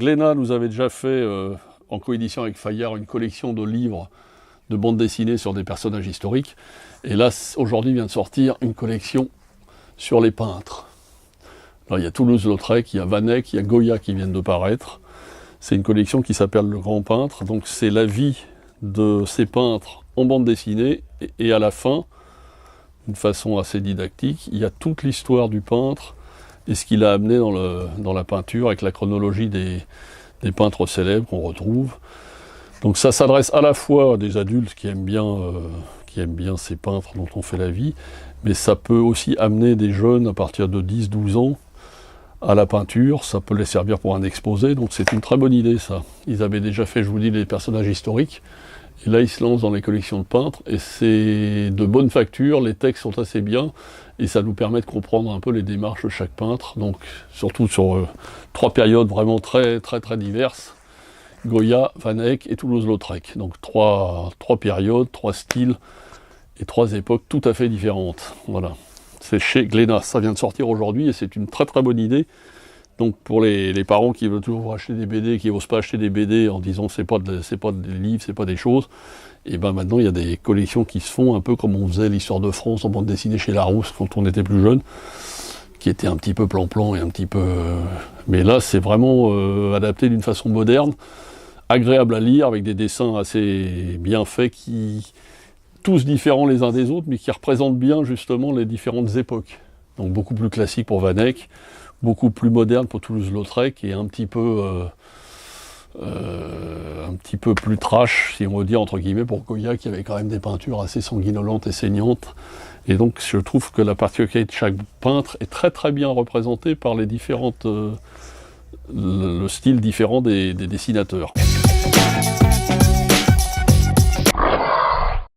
Glénat nous avait déjà fait, en coédition avec Fayard, une collection de livres de bandes dessinées sur des personnages historiques. Et là, aujourd'hui, vient de sortir une collection sur les peintres. Alors, il y a Toulouse-Lautrec, il y a Van Eyck, il y a Goya qui viennent de paraître. C'est une collection qui s'appelle Le Grand Peintre. Donc c'est la vie de ces peintres en bande dessinée. Et à la fin, d'une façon assez didactique, il y a toute l'histoire du peintre et ce qu'il a amené dans la peinture avec la chronologie des peintres célèbres qu'on retrouve. Donc ça s'adresse à la fois à des adultes qui aiment bien ces peintres dont on fait la vie, mais ça peut aussi amener des jeunes à partir de 10-12 ans à la peinture, ça peut les servir pour un exposé, donc c'est une très bonne idée ça. Ils avaient déjà fait, je vous dis, les personnages historiques, et là ils se lancent dans les collections de peintres, et c'est de bonne facture, les textes sont assez bien, et ça nous permet de comprendre un peu les démarches de chaque peintre, donc surtout sur 3 périodes vraiment très diverses. Goya, Van Eyck et Toulouse-Lautrec. Donc 3 périodes, 3 styles et 3 époques tout à fait différentes. Voilà. C'est chez Glénat, ça vient de sortir aujourd'hui et c'est une très bonne idée. Donc pour les parents qui veulent toujours acheter des BD, qui n'osent pas acheter des BD en disant c'est pas des livres, c'est pas des choses, et ben maintenant il y a des collections qui se font un peu comme on faisait l'histoire de France en bande dessinée chez Larousse quand on était plus jeune, qui était un petit peu plan-plan et un petit peu... Mais là c'est vraiment adapté d'une façon moderne, agréable à lire, avec des dessins assez bien faits, tous différents les uns des autres, mais qui représentent bien justement les différentes époques. Donc beaucoup plus classique pour Van Eyck, beaucoup plus moderne pour Toulouse-Lautrec, et un petit peu plus trash, si on veut dire, entre guillemets, pour Goya, qui avait quand même des peintures assez sanguinolentes et saignantes. Et donc je trouve que la particularité de chaque peintre est très bien représentée par les différentes... le style différent des dessinateurs.